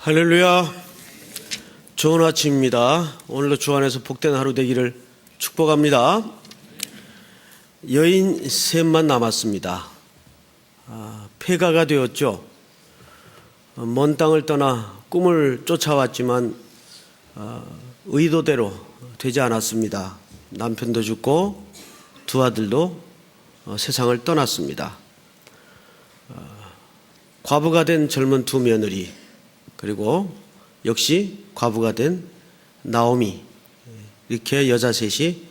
할렐루야. 좋은 아침입니다. 오늘도 주 안에서 복된 하루 되기를 축복합니다. 여인 셋만 남았습니다. 폐가가 되었죠. 먼 땅을 떠나 꿈을 쫓아왔지만 의도대로 되지 않았습니다. 남편도 죽고 두 아들도 세상을 떠났습니다. 과부가 된 젊은 두 며느리, 그리고 역시 과부가 된 나오미, 이렇게 여자 셋이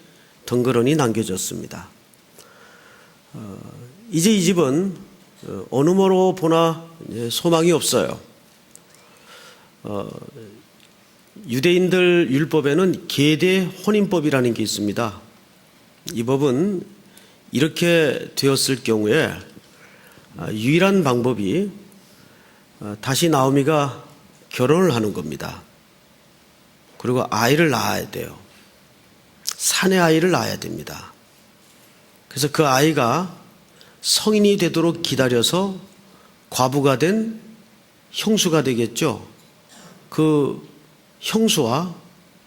덩그러니 남겨졌습니다. 이제 이 집은 어느 모로 보나 소망이 없어요. 유대인들 율법에는 계대 혼인법이라는 게 있습니다. 이 법은 이렇게 되었을 경우에 유일한 방법이 다시 나오미가 결혼을 하는 겁니다. 그리고 아이를 낳아야 돼요. 사내 아이를 낳아야 됩니다. 그래서 그 아이가 성인이 되도록 기다려서 과부가 된 형수가 되겠죠. 그 형수와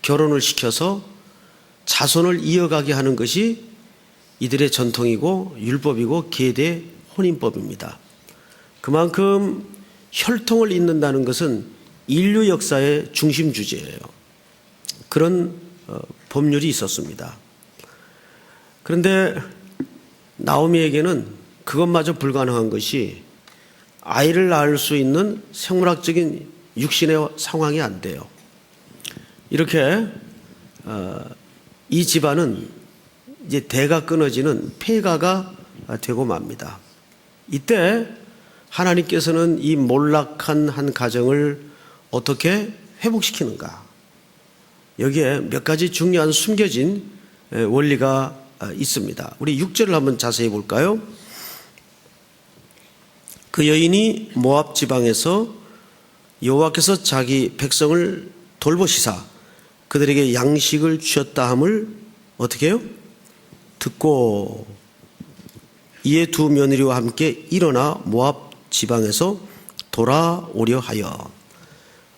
결혼을 시켜서 자손을 이어가게 하는 것이 이들의 전통이고 율법이고 계대 혼인법입니다. 그만큼 혈통을 잇는다는 것은 인류 역사의 중심 주제예요. 그런 법률이 있었습니다. 그런데 나오미에게는 그것마저 불가능한 것이 아이를 낳을 수 있는 생물학적인 육신의 상황이 안 돼요. 이렇게 이 집안은 이제 대가 끊어지는 폐가가 되고 맙니다. 이때 하나님께서는 이 몰락한 한 가정을 어떻게 회복시키는가? 여기에 몇 가지 중요한 숨겨진 원리가 있습니다. 우리 6절을 한번 자세히 볼까요? 그 여인이 모압 지방에서 여호와께서 자기 백성을 돌보시사 그들에게 양식을 주셨다 함을 어떻게 해요? 듣고 이에 두 며느리와 함께 일어나 모압 지방에서 돌아오려 하여.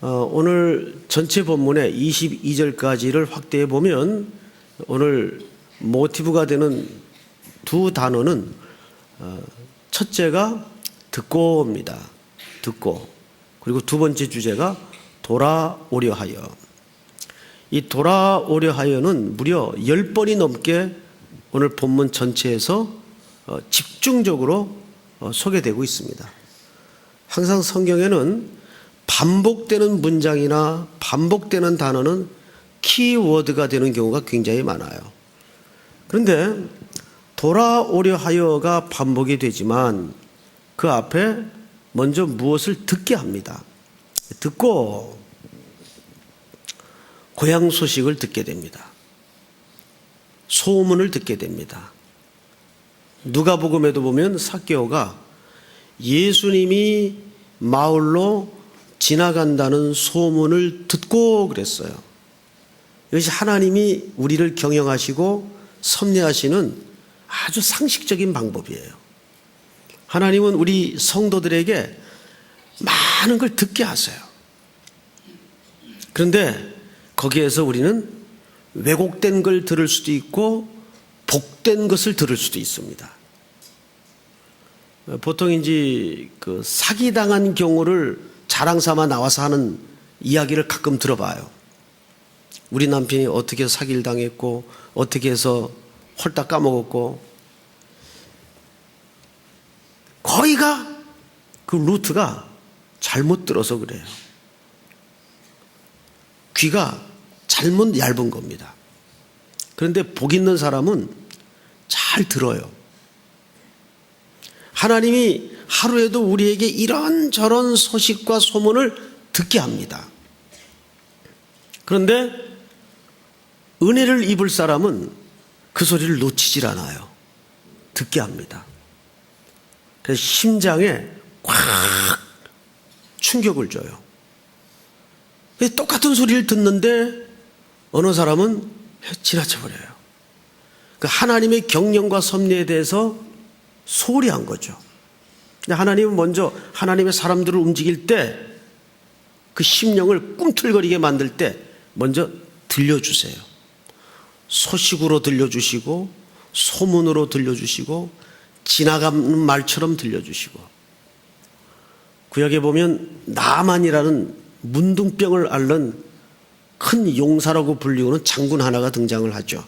오늘 전체 본문의 22절까지를 확대해 보면 오늘 모티브가 되는 두 단어는 첫째가 듣고입니다. 듣고. 그리고 두 번째 주제가 돌아오려 하여. 이 돌아오려 하여는 무려 10번이 넘게 오늘 본문 전체에서 집중적으로 소개되고 있습니다. 항상 성경에는 반복되는 문장이나 반복되는 단어는 키워드가 되는 경우가 굉장히 많아요. 그런데 돌아오려 하여가 반복이 되지만 그 앞에 먼저 무엇을 듣게 합니다. 듣고 고향 소식을 듣게 됩니다. 소문을 듣게 됩니다. 누가복음에도 보면 삭개오가 예수님이 마을로 지나간다는 소문을 듣고 그랬어요. 이것이 하나님이 우리를 경영하시고 섭리하시는 아주 상식적인 방법이에요. 하나님은 우리 성도들에게 많은 걸 듣게 하세요. 그런데 거기에서 우리는 왜곡된 걸 들을 수도 있고 복된 것을 들을 수도 있습니다. 보통 이제 그 사기당한 경우를 자랑 삼아 나와서 하는 이야기를 가끔 들어봐요. 우리 남편이 어떻게 사기를 당했고 어떻게 해서 홀딱 까먹었고, 거의가 그 루트가 잘못 들어서 그래요. 귀가 잘못 얇은 겁니다. 그런데 복 있는 사람은 잘 들어요. 하나님이 하루에도 우리에게 이런저런 소식과 소문을 듣게 합니다. 그런데 은혜를 입을 사람은 그 소리를 놓치질 않아요. 듣게 합니다. 그래서 심장에 꽉 충격을 줘요. 똑같은 소리를 듣는데 어느 사람은 지나쳐버려요. 그 하나님의 경영과 섭리에 대해서 소홀히 한 거죠. 하나님은 먼저 하나님의 사람들을 움직일 때 그 심령을 꿈틀거리게 만들 때 먼저 들려주세요. 소식으로 들려주시고 소문으로 들려주시고 지나가는 말처럼 들려주시고. 구약에 보면 나만이라는 문둥병을 앓는 큰 용사라고 불리우는 장군 하나가 등장을 하죠.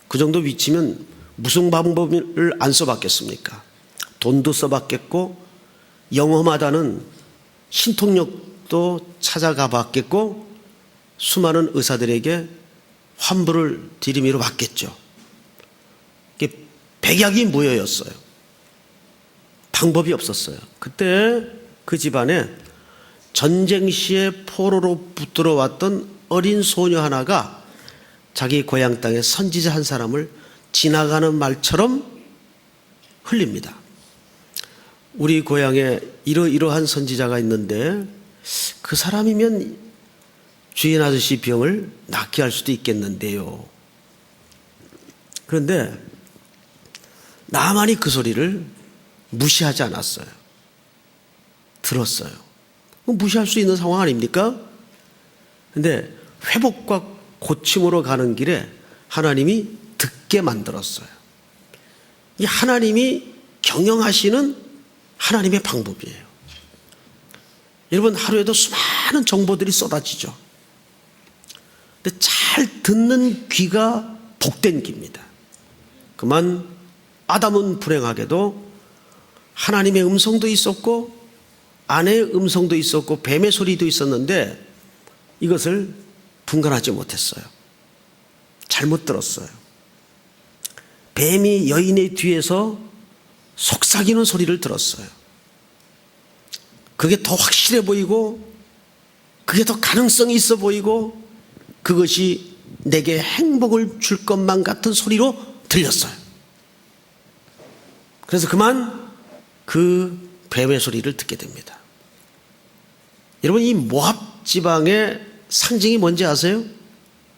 그 정도 위치면 무슨 방법을 안 써봤겠습니까? 돈도 써봤겠고 영험하다는 신통력도 찾아가 봤겠고 수많은 의사들에게 환부를 디리미로 받겠죠. 이게 백약이 무효였어요. 방법이 없었어요. 그때 그 집안에 전쟁 시에 포로로 붙들어 왔던 어린 소녀 하나가 자기 고향 땅에 선지자 한 사람을 지나가는 말처럼 흘립니다. 우리 고향에 이러이러한 선지자가 있는데 그 사람이면 주인 아저씨 병을 낫게 할 수도 있겠는데요. 그런데 나만이 그 소리를 무시하지 않았어요. 들었어요. 무시할 수 있는 상황 아닙니까? 그런데 회복과 고침으로 가는 길에 하나님이 듣게 만들었어요. 이 하나님이 경영하시는 하나님의 방법이에요. 여러분, 하루에도 수많은 정보들이 쏟아지죠. 근데 잘 듣는 귀가 복된 귀입니다. 그만 아담은 불행하게도 하나님의 음성도 있었고 아내의 음성도 있었고 뱀의 소리도 있었는데 이것을 분간하지 못했어요. 잘못 들었어요. 뱀이 여인의 뒤에서 속삭이는 소리를 들었어요. 그게 더 확실해 보이고 그게 더 가능성이 있어 보이고 그것이 내게 행복을 줄 것만 같은 소리로 들렸어요. 그래서 그만 그 뱀의 소리를 듣게 됩니다. 여러분, 이 모압 지방의 상징이 뭔지 아세요?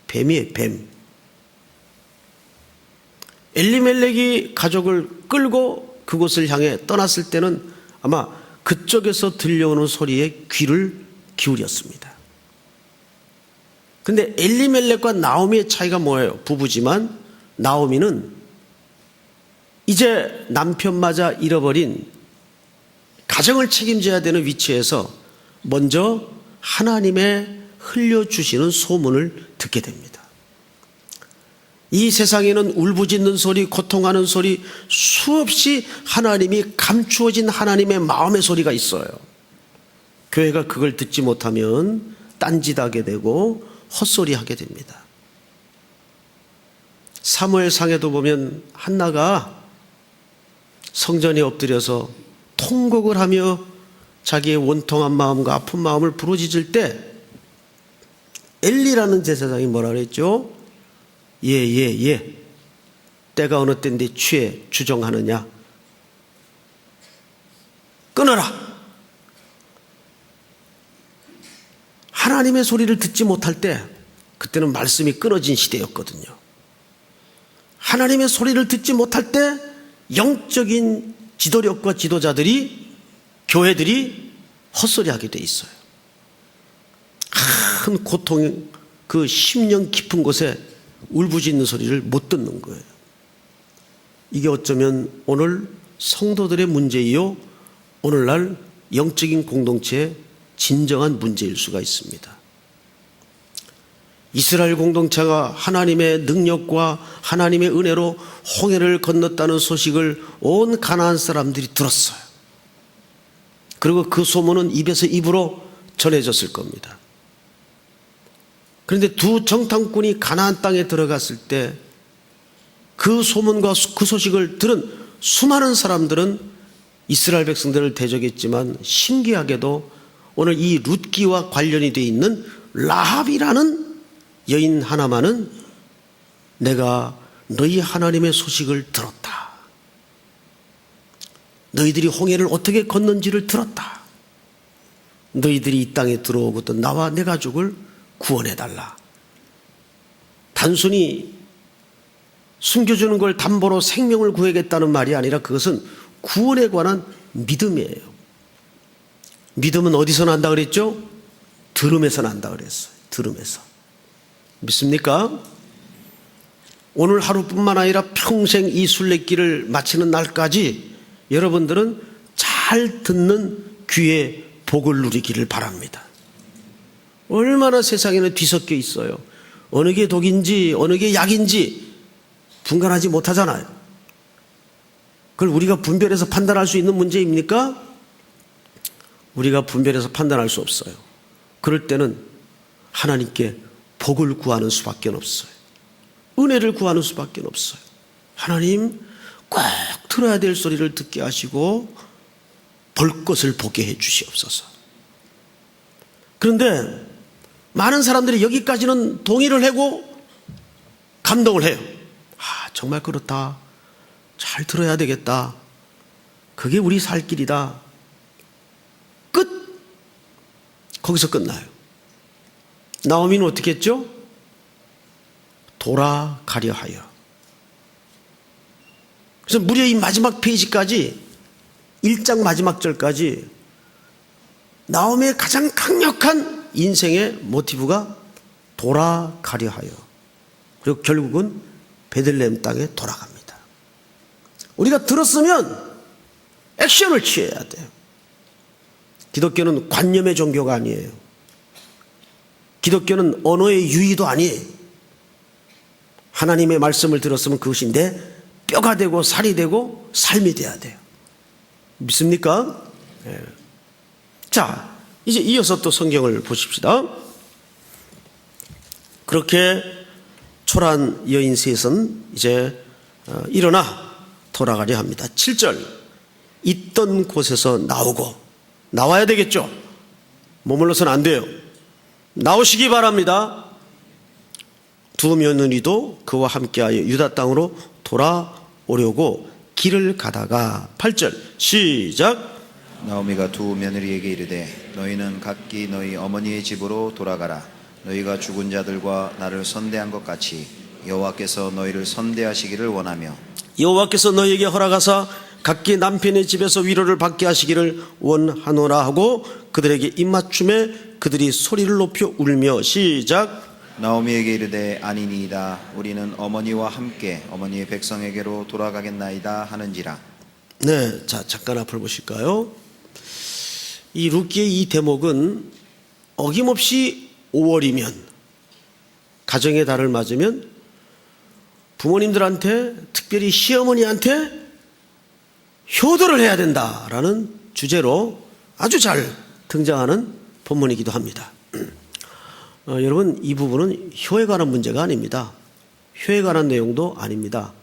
뱀이에요, 뱀. 엘리멜렉이 가족을 끌고 그곳을 향해 떠났을 때는 아마 그쪽에서 들려오는 소리에 귀를 기울였습니다. 그런데 엘리멜렉과 나오미의 차이가 뭐예요? 부부지만 나오미는 이제 남편마저 잃어버린 가정을 책임져야 되는 위치에서 먼저 하나님의 흘려주시는 소문을 듣게 됩니다. 이 세상에는 울부짖는 소리, 고통하는 소리, 수없이 하나님이 감추어진 하나님의 마음의 소리가 있어요. 교회가 그걸 듣지 못하면 딴짓하게 되고 헛소리하게 됩니다. 사무엘상에도 보면 한나가 성전에 엎드려서 통곡을 하며 자기의 원통한 마음과 아픈 마음을 부르짖을 때 엘리라는 제사장이 뭐라 그랬죠? 예. 때가 어느 때인데 취해 주정하느냐? 끊어라! 하나님의 소리를 듣지 못할 때 그때는 말씀이 끊어진 시대였거든요. 하나님의 소리를 듣지 못할 때 영적인 지도력과 지도자들이 교회들이 헛소리하게 돼 있어요. 큰 고통, 그 심령 깊은 곳에 울부짖는 소리를 못 듣는 거예요. 이게 어쩌면 오늘 성도들의 문제이요 오늘날 영적인 공동체의 진정한 문제일 수가 있습니다. 이스라엘 공동체가 하나님의 능력과 하나님의 은혜로 홍해를 건넜다는 소식을 온 가나안 사람들이 들었어요. 그리고 그 소문은 입에서 입으로 전해졌을 겁니다. 그런데 두 정탐꾼이 가나안 땅에 들어갔을 때 그 소문과 그 소식을 들은 수많은 사람들은 이스라엘 백성들을 대적했지만 신기하게도 오늘 이 룻기와 관련이 되어 있는 라합이라는 여인 하나만은 내가 너희 하나님의 소식을 들었다. 너희들이 홍해를 어떻게 건넌지를 들었다. 너희들이 이 땅에 들어오거든 나와 내 가족을 구원해달라. 단순히 숨겨주는 걸 담보로 생명을 구하겠다는 말이 아니라 그것은 구원에 관한 믿음이에요. 믿음은 어디서 난다 그랬죠? 들음에서 난다 그랬어요. 들음에서. 믿습니까? 오늘 하루뿐만 아니라 평생 이 순례길을 마치는 날까지 여러분들은 잘 듣는 귀에 복을 누리기를 바랍니다. 얼마나 세상에는 뒤섞여 있어요. 어느 게 독인지 어느 게 약인지 분간하지 못하잖아요. 그걸 우리가 분별해서 판단할 수 있는 문제입니까? 우리가 분별해서 판단할 수 없어요. 그럴 때는 하나님께 복을 구하는 수밖에 없어요. 은혜를 구하는 수밖에 없어요. 하나님 꼭 들어야 될 소리를 듣게 하시고 볼 것을 보게 해 주시옵소서. 그런데 많은 사람들이 여기까지는 동의를 하고 감동을 해요. 정말 그렇다. 잘 들어야 되겠다. 그게 우리 살 길이다. 끝. 거기서 끝나요. 나오미는 어떻게 했죠? 돌아가려 하여. 그래서 무려 이 마지막 페이지까지 1장 마지막 절까지 나오미의 가장 강력한 인생의 모티브가 돌아가려 하여. 그리고 결국은 베들레헴 땅에 돌아갑니다. 우리가 들었으면 액션을 취해야 돼요. 기독교는 관념의 종교가 아니에요. 기독교는 언어의 유의도 아니에요. 하나님의 말씀을 들었으면 그것이 내 뼈가 되고 살이 되고 삶이 돼야 돼요. 믿습니까? 네. 자, 이제 이어서 또 성경을 보십시다. 그렇게 초라한 여인 셋은 이제 일어나 돌아가려 합니다. 7절, 있던 곳에서 나오고, 나와야 되겠죠. 머물러서는 안 돼요. 나오시기 바랍니다. 두 며느리도 그와 함께하여 유다 땅으로 돌아오려고 길을 가다가 8절 시작. 나오미가 두 며느리에게 이르되 너희는 각기 너희 어머니의 집으로 돌아가라. 너희가 죽은 자들과 나를 선대한 것 같이 여호와께서 너희를 선대하시기를 원하며 여호와께서 너희에게 허락하사 각기 남편의 집에서 위로를 받게 하시기를 원하노라 하고 그들에게 입맞춤에 그들이 소리를 높여 울며 시작. 나오미에게 이르되 아니니이다. 우리는 어머니와 함께 어머니의 백성에게로 돌아가겠나이다 하는지라. 네, 자 잠깐 앞을 보실까요? 이 룻기의 이 대목은 어김없이 5월이면 가정의 달을 맞으면 부모님들한테 특별히 시어머니한테 효도를 해야 된다라는 주제로 아주 잘 등장하는 본문이기도 합니다. 여러분 이 부분은 효에 관한 문제가 아닙니다. 효에 관한 내용도 아닙니다.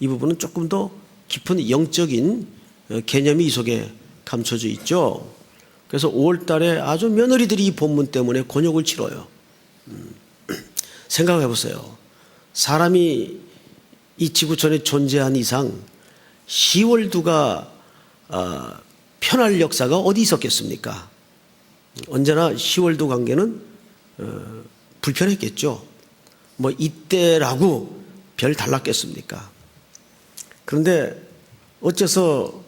이 부분은 조금 더 깊은 영적인 개념이 이 속에 감춰져 있죠. 그래서 5월 달에 아주 며느리들이 이 본문 때문에 곤욕을 치러요. 생각해 보세요. 사람이 이 지구촌에 존재한 이상 시월두가 편할 역사가 어디 있었겠습니까? 언제나 시월두 관계는 불편했겠죠. 뭐 이때라고 별 달랐겠습니까? 그런데 어째서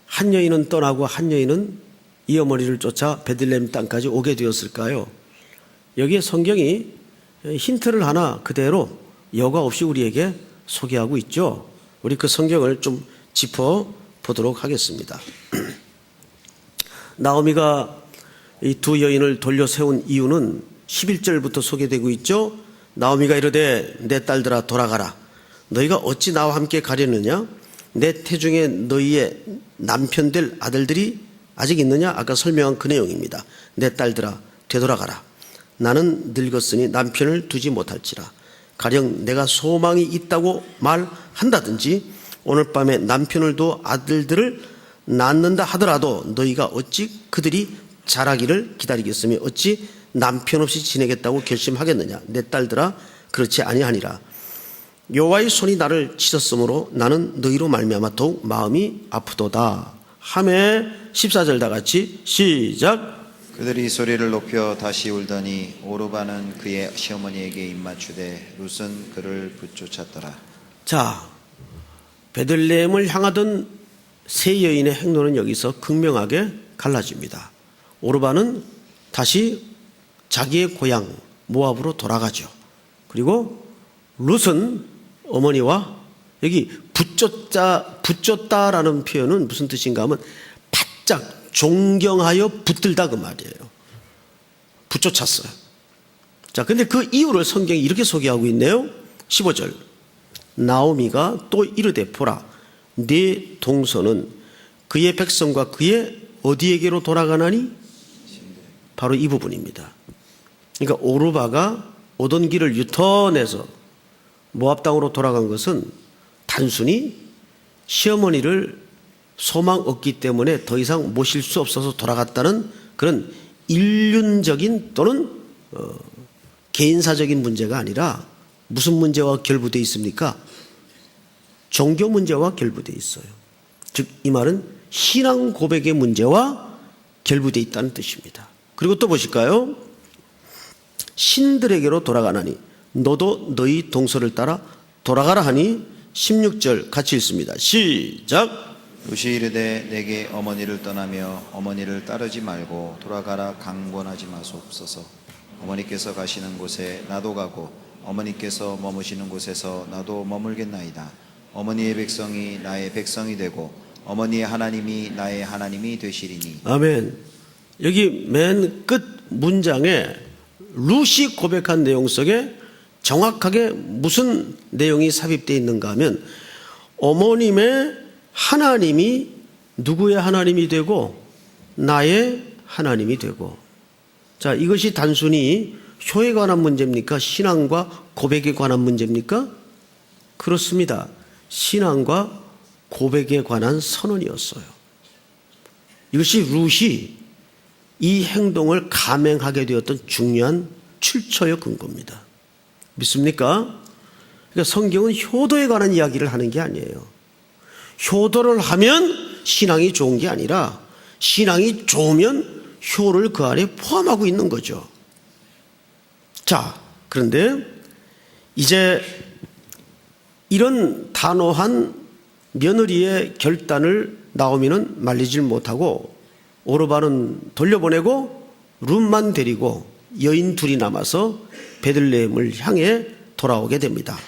한 여인은 떠나고 한 여인은 이 어머니를 쫓아 베들레헴 땅까지 오게 되었을까요? 여기에 성경이 힌트를 하나 그대로 여과 없이 우리에게 소개하고 있죠. 우리 그 성경을 좀 짚어보도록 하겠습니다. 나오미가 이 두 여인을 돌려 세운 이유는 11절부터 소개되고 있죠. 나오미가 이르되 내 딸들아 돌아가라. 너희가 어찌 나와 함께 가려느냐? 내 태중에 너희의 남편 될 아들들이 아직 있느냐? 아까 설명한 그 내용입니다. 내 딸들아 되돌아가라. 나는 늙었으니 남편을 두지 못할지라. 가령 내가 소망이 있다고 말한다든지 오늘 밤에 남편을 두어 아들들을 낳는다 하더라도 너희가 어찌 그들이 자라기를 기다리겠으며 어찌 남편 없이 지내겠다고 결심하겠느냐. 내 딸들아 그렇지 아니하니라. 여호와의 손이 나를 치셨으므로 나는 너희로 말미암아 더욱 마음이 아프도다 하매 14절 다 같이 시작. 그들이 소리를 높여 다시 울더니 오르바는 그의 시어머니에게 입맞추되 룻은 그를 붙쫓았더라. 자, 베들레헴을 향하던 세 여인의 행로는 여기서 극명하게 갈라집니다. 오르바는 다시 자기의 고향 모압으로 돌아가죠. 그리고 룻은 어머니와 여기 붙잡다라는 표현은 무슨 뜻인가 하면 바짝 존경하여 붙들다 그 말이에요. 붙쫓았어요. 자, 근데 그 이유를 성경이 이렇게 소개하고 있네요. 15절. 나오미가 또 이르되 보라, 네 동서는 그의 백성과 그의 어디에게로 돌아가나니? 바로 이 부분입니다. 그러니까 오르바가 오던 길을 유턴해서 모압 땅으로 돌아간 것은 단순히 시어머니를 소망 없기 때문에 더 이상 모실 수 없어서 돌아갔다는 그런 일륜적인 또는 개인사적인 문제가 아니라 무슨 문제와 결부되어 있습니까? 종교 문제와 결부되어 있어요. 즉 이 말은 신앙 고백의 문제와 결부되어 있다는 뜻입니다. 그리고 또 보실까요? 신들에게로 돌아가나니 너도 너희 동서를 따라 돌아가라 하니 16절 같이 읽습니다. 시작. 룻이 이르되 내게 어머니를 떠나며 어머니를 따르지 말고 돌아가라 강권하지 마소옵소서. 어머니께서 가시는 곳에 나도 가고 어머니께서 머무시는 곳에서 나도 머물겠나이다. 어머니의 백성이 나의 백성이 되고 어머니의 하나님이 나의 하나님이 되시리니. 아멘. 여기 맨 끝 문장에 룻이 고백한 내용 속에 정확하게 무슨 내용이 삽입되어 있는가 하면 어머님의 하나님이 누구의 하나님이 되고 나의 하나님이 되고. 자, 이것이 단순히 효에 관한 문제입니까? 신앙과 고백에 관한 문제입니까? 그렇습니다. 신앙과 고백에 관한 선언이었어요. 이것이 룻이 이 행동을 감행하게 되었던 중요한 출처의 근거입니다. 믿습니까? 그러니까 성경은 효도에 관한 이야기를 하는 게 아니에요. 효도를 하면 신앙이 좋은 게 아니라 신앙이 좋으면 효를 그 안에 포함하고 있는 거죠. 자, 그런데 이제 이런 단호한 며느리의 결단을 나오미는 말리질 못하고 오르바는 돌려보내고 룻만 데리고 여인 둘이 남아서 베들레헴을 향해 돌아오게 됩니다.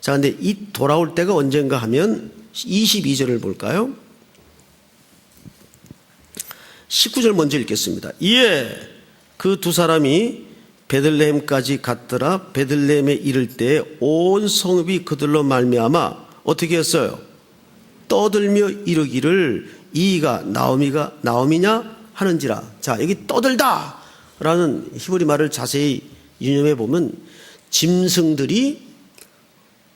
자, 근데 이 돌아올 때가 언젠가 하면 22절을 볼까요? 19절 먼저 읽겠습니다. 이에 그 두 사람이 베들레헴까지 갔더라. 베들레헴에 이를 때 온 성읍이 그들로 말미암아 어떻게 했어요? 떠들며 이르기를 이가 나오미냐 하는지라. 자, 여기 떠들다 라는 히브리 말을 자세히 유념해 보면 짐승들이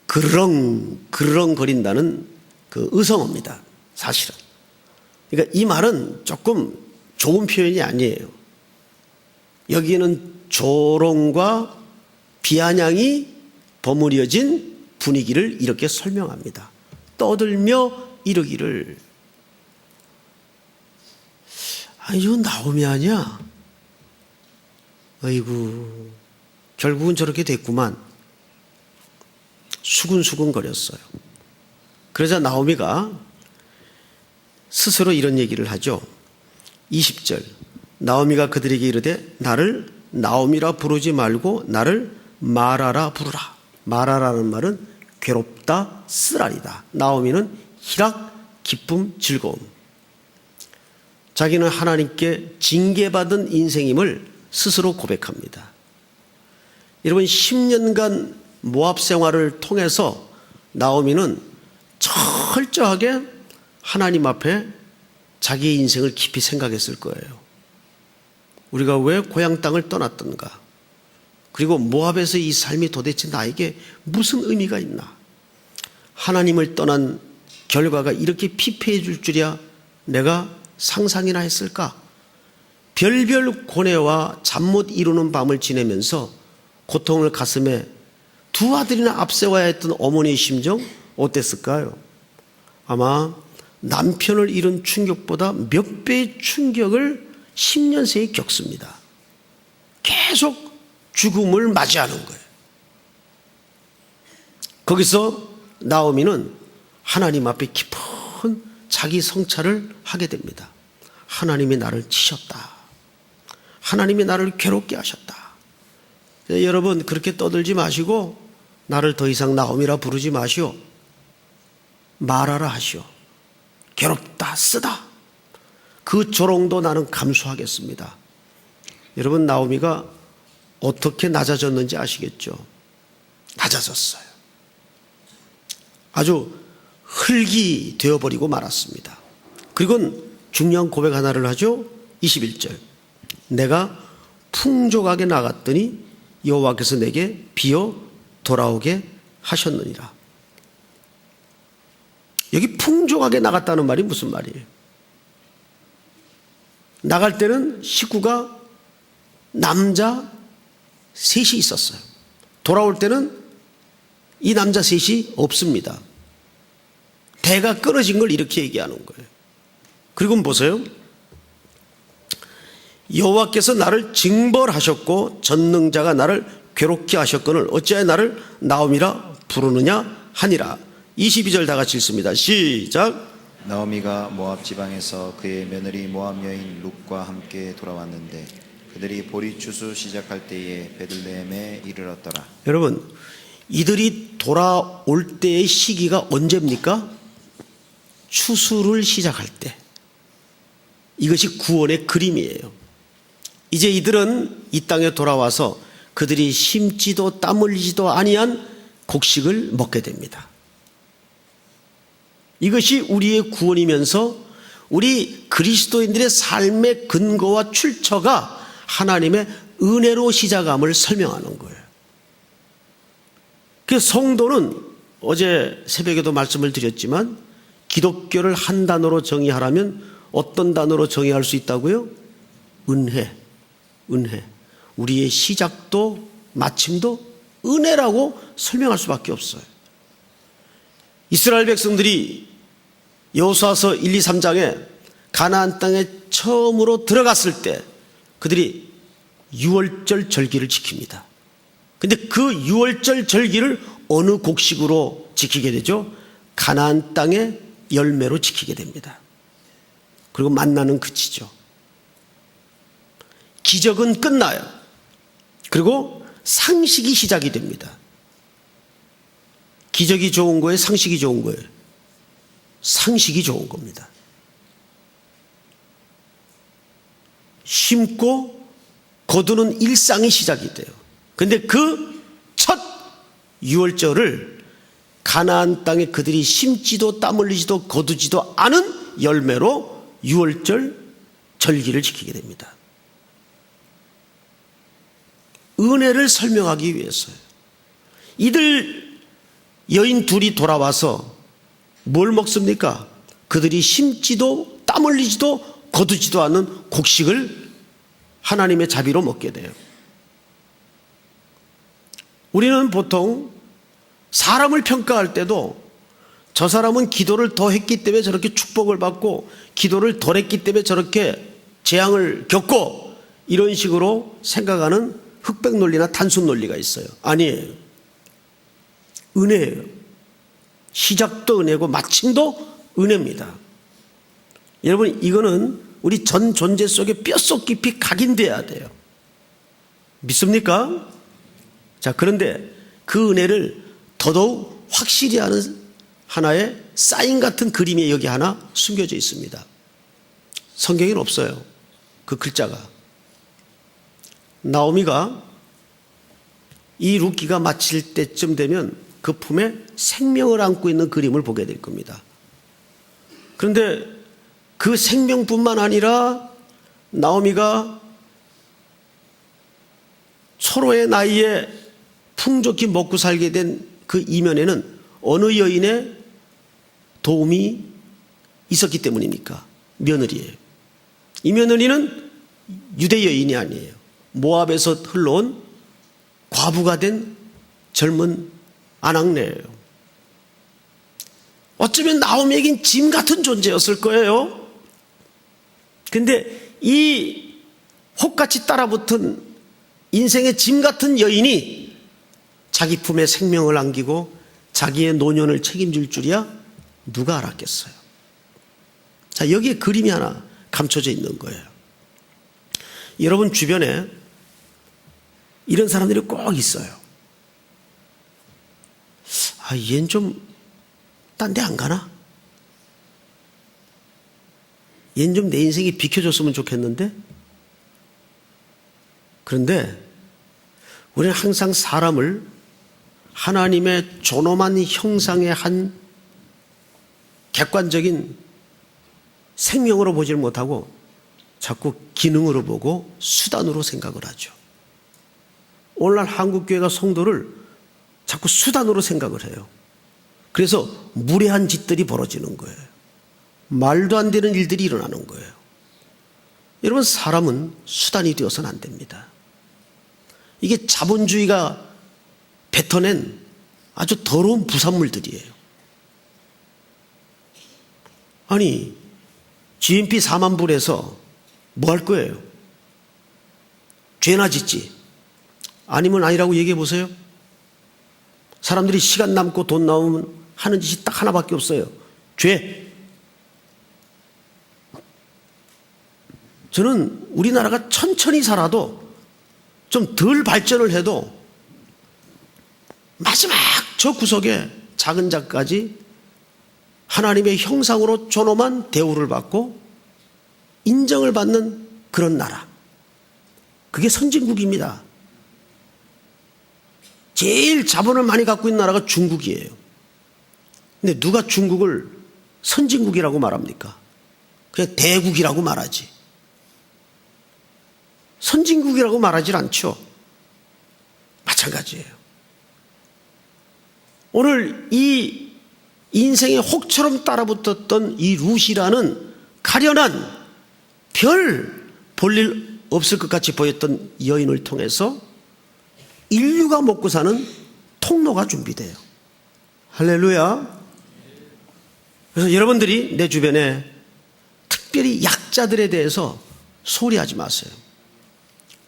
그르렁 거린다는 그 의성어입니다. 사실은. 그러니까 이 말은 조금 좋은 표현이 아니에요. 여기에는 조롱과 비아냥이 버무려진 분위기를 이렇게 설명합니다. 떠들며 이르기를. 아, 이거 나오미 아니야? 어이구, 결국은 저렇게 됐구만. 수근수근 거렸어요. 그러자 나오미가 스스로 이런 얘기를 하죠. 20절. 나오미가 그들에게 이르되 나를 나오미라 부르지 말고 나를 마라라 부르라. 마라라는 말은 괴롭다, 쓰라리다. 나오미는 희락, 기쁨, 즐거움. 자기는 하나님께 징계받은 인생임을 스스로 고백합니다. 여러분, 10년간 모압 생활을 통해서 나오미는 철저하게 하나님 앞에 자기의 인생을 깊이 생각했을 거예요. 우리가 왜 고향 땅을 떠났던가? 그리고 모압에서 이 삶이 도대체 나에게 무슨 의미가 있나? 하나님을 떠난 결과가 이렇게 피폐해 줄 줄이야 내가 상상이나 했을까? 별별 고뇌와 잠 못 이루는 밤을 지내면서 고통을 가슴에 두 아들이나 앞세워야 했던 어머니의 심정 어땠을까요? 아마 남편을 잃은 충격보다 몇 배의 충격을 10년 새에 겪습니다. 계속 죽음을 맞이하는 거예요. 거기서 나오미는 하나님 앞에 깊은 자기 성찰을 하게 됩니다. 하나님이 나를 치셨다. 하나님이 나를 괴롭게 하셨다. 여러분 그렇게 떠들지 마시고 나를 더 이상 나옴이라 부르지 마시오. 말하라 하시오. 괴롭다 쓰다. 그 조롱도 나는 감수하겠습니다. 여러분 나오미가 어떻게 낮아졌는지 아시겠죠? 낮아졌어요. 아주 흙이 되어버리고 말았습니다. 그리고 중요한 고백 하나를 하죠. 21절. 내가 풍족하게 나갔더니 여호와께서 내게 비어 돌아오게 하셨느니라. 여기 풍족하게 나갔다는 말이 무슨 말이에요? 나갈 때는 식구가 남자 셋이 있었어요. 돌아올 때는 이 남자 셋이 없습니다. 대가 끊어진 걸 이렇게 얘기하는 거예요. 그리고 보세요. 여호와께서 나를 징벌하셨고 전능자가 나를 괴롭게 하셨거늘 어찌하여 나를 나옴이라 부르느냐 하니라. 22절 다 같이 읽습니다. 시작. 나오미가 모압 지방에서 그의 며느리 모압 여인 룻과 함께 돌아왔는데 그들이 보리 추수 시작할 때에 베들레헴에 이르렀더라. 여러분 이들이 돌아올 때의 시기가 언제입니까? 추수를 시작할 때. 이것이 구원의 그림이에요. 이제 이들은 이 땅에 돌아와서 그들이 심지도 땀 흘리지도 아니한 곡식을 먹게 됩니다. 이것이 우리의 구원이면서 우리 그리스도인들의 삶의 근거와 출처가 하나님의 은혜로 시작함을 설명하는 거예요. 그 성도는 어제 새벽에도 말씀을 드렸지만 기독교를 한 단어로 정의하라면 어떤 단어로 정의할 수 있다고요? 은혜. 은혜. 우리의 시작도 마침도 은혜라고 설명할 수밖에 없어요. 이스라엘 백성들이 여호수아서 1, 2, 3장에 가나안 땅에 처음으로 들어갔을 때 그들이 유월절 절기를 지킵니다. 근데 그 유월절 절기를 어느 곡식으로 지키게 되죠? 가나안 땅의 열매로 지키게 됩니다. 그리고 만나는 그치죠. 기적은 끝나요. 그리고 상식이 시작이 됩니다. 기적이 좋은 거예요? 상식이 좋은 거예요? 상식이 좋은 겁니다. 심고 거두는 일상이 시작이 돼요. 근데 그 첫 유월절을 가나안 땅에 그들이 심지도 땀 흘리지도 거두지도 않은 열매로 유월절 절기를 지키게 됩니다. 은혜를 설명하기 위해서요. 이들 여인 둘이 돌아와서 뭘 먹습니까? 그들이 심지도 땀 흘리지도 거두지도 않는 곡식을 하나님의 자비로 먹게 돼요. 우리는 보통 사람을 평가할 때도 저 사람은 기도를 더 했기 때문에 저렇게 축복을 받고 기도를 덜 했기 때문에 저렇게 재앙을 겪고 이런 식으로 생각하는 흑백 논리나 단순 논리가 있어요. 아니에요. 은혜예요. 시작도 은혜고 마침도 은혜입니다. 여러분 이거는 우리 전 존재 속에 뼛속 깊이 각인돼야 돼요. 믿습니까? 자, 그런데 그 은혜를 더더욱 확실히 하는 하나의 사인 같은 그림이 여기 하나 숨겨져 있습니다. 성경에는 없어요. 그 글자가. 나오미가 이 룻기가 마칠 때쯤 되면 그 품에 생명을 안고 있는 그림을 보게 될 겁니다. 그런데 그 생명뿐만 아니라 나오미가 서로의 나이에 풍족히 먹고 살게 된 그 이면에는 어느 여인의 도움이 있었기 때문입니까? 며느리예요. 이 며느리는 유대 여인이 아니에요. 모압에서 흘러온 과부가 된 젊은 아낙네예요. 어쩌면 나오미에겐 짐 같은 존재였을 거예요. 근데 이 혹같이 따라붙은 인생의 짐 같은 여인이 자기 품에 생명을 안기고 자기의 노년을 책임질 줄이야 누가 알았겠어요. 자, 여기에 그림이 하나 감춰져 있는 거예요. 여러분 주변에 이런 사람들이 꼭 있어요. 아, 얘는 좀 딴 데 안 가나? 얘는 좀 내 인생이 비켜줬으면 좋겠는데? 그런데 우리는 항상 사람을 하나님의 존엄한 형상의 한 객관적인 생명으로 보지를 못하고 자꾸 기능으로 보고 수단으로 생각을 하죠. 오늘날 한국교회가 성도를 자꾸 수단으로 생각을 해요. 그래서 무례한 짓들이 벌어지는 거예요. 말도 안 되는 일들이 일어나는 거예요. 여러분, 사람은 수단이 되어서는 안 됩니다. 이게 자본주의가 뱉어낸 아주 더러운 부산물들이에요. 아니, GMP 4만 불에서 뭐 할 거예요? 죄나 짓지? 아니면 아니라고 얘기해 보세요. 사람들이 시간 남고 돈 나오면 하는 짓이 딱 하나밖에 없어요. 죄. 저는 우리나라가 천천히 살아도 좀 덜 발전을 해도 마지막 저 구석에 작은 자까지 하나님의 형상으로 존엄한 대우를 받고 인정을 받는 그런 나라. 그게 선진국입니다. 제일 자본을 많이 갖고 있는 나라가 중국이에요. 근데 누가 중국을 선진국이라고 말합니까? 그냥 대국이라고 말하지. 선진국이라고 말하지 않죠. 마찬가지예요. 오늘 이 인생의 혹처럼 따라붙었던 이 루시라는 가련한 별 볼일 없을 것 같이 보였던 여인을 통해서 인류가 먹고 사는 통로가 준비돼요. 할렐루야. 그래서 여러분들이 내 주변에 특별히 약자들에 대해서 소홀히 하지 마세요.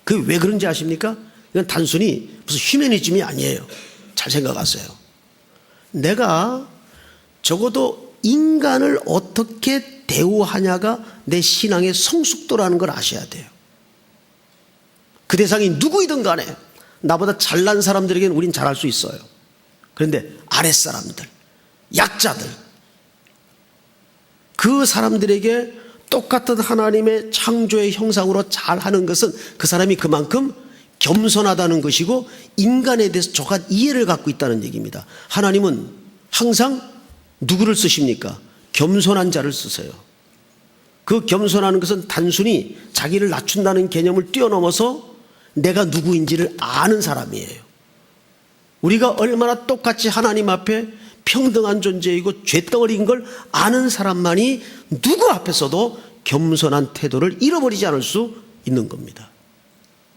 그게 왜 그런지 아십니까? 이건 단순히 무슨 휴머니즘이 아니에요. 잘 생각하세요. 내가 적어도 인간을 어떻게 대우하냐가 내 신앙의 성숙도라는 걸 아셔야 돼요. 그 대상이 누구이든 간에 나보다 잘난 사람들에게는 우린 잘할 수 있어요. 그런데 아랫사람들, 약자들, 그 사람들에게 똑같은 하나님의 창조의 형상으로 잘하는 것은 그 사람이 그만큼 겸손하다는 것이고 인간에 대해서 정확한 이해를 갖고 있다는 얘기입니다. 하나님은 항상 누구를 쓰십니까? 겸손한 자를 쓰세요. 그 겸손하는 것은 단순히 자기를 낮춘다는 개념을 뛰어넘어서 내가 누구인지를 아는 사람이에요. 우리가 얼마나 똑같이 하나님 앞에 평등한 존재이고 죄덩어리인 걸 아는 사람만이 누구 앞에서도 겸손한 태도를 잃어버리지 않을 수 있는 겁니다.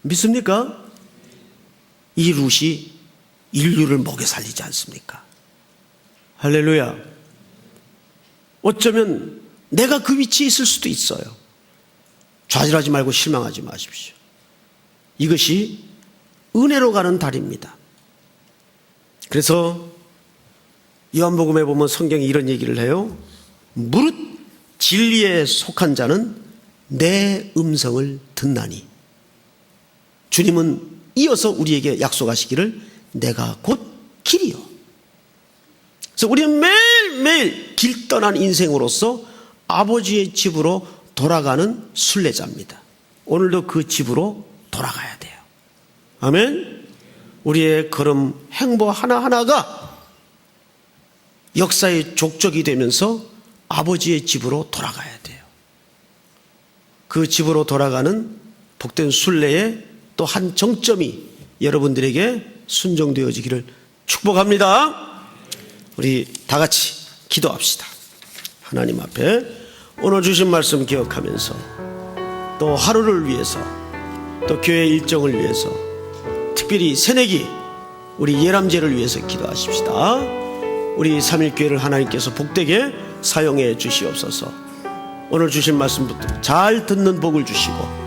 믿습니까? 이 룻이 인류를 먹여 살리지 않습니까? 할렐루야. 어쩌면 내가 그 위치에 있을 수도 있어요. 좌절하지 말고 실망하지 마십시오. 이것이 은혜로 가는 달입니다. 그래서 요한복음에 보면 성경이 이런 얘기를 해요. 무릇 진리에 속한 자는 내 음성을 듣나니. 주님은 이어서 우리에게 약속하시기를 내가 곧 길이요. 그래서 우리는 매일매일 길 떠난 인생으로서 아버지의 집으로 돌아가는 순례자입니다. 오늘도 그 집으로 돌아가야 돼요. 아멘. 우리의 걸음 행보 하나하나가 역사의 족적이 되면서 아버지의 집으로 돌아가야 돼요. 그 집으로 돌아가는 복된 순례의 또 한 정점이 여러분들에게 순정되어지기를 축복합니다. 우리 다 같이 기도합시다. 하나님 앞에 오늘 주신 말씀 기억하면서 또 하루를 위해서 또 교회 일정을 위해서 특별히 새내기 우리 예람제를 위해서 기도하십시다. 우리 3일교회를 하나님께서 복되게 사용해 주시옵소서. 오늘 주신 말씀부터 잘 듣는 복을 주시고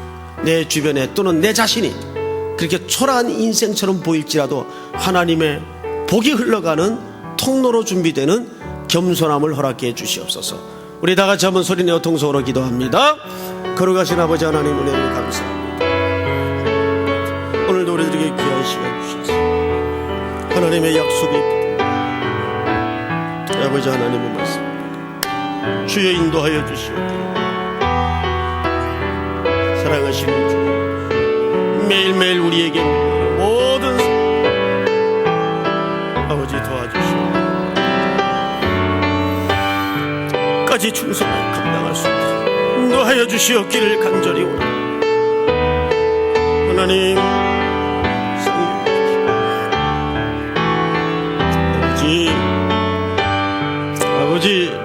내 주변에 또는 내 자신이 그렇게 초라한 인생처럼 보일지라도 하나님의 복이 흘러가는 통로로 준비되는 겸손함을 허락해 주시옵소서. 우리 다 같이 한번 소리내어 통성으로 기도합니다. 거룩하신 아버지 하나님 은혜를 감사합니다. 오늘 오늘 노래드리게 귀한 시간 주셔서 하나님의 약속이 있기 때문에 아버지 하나님의 말씀 주여 인도하여 주시옵기를 사랑하시는 주 매일매일 우리에게 모든 아버지 도와주시옵소서. 까지 충성을 감당할 수 있도록 인도하여 주시옵기를 간절히 원합니다. 하나님 상륙해 주시옵소서. 아버지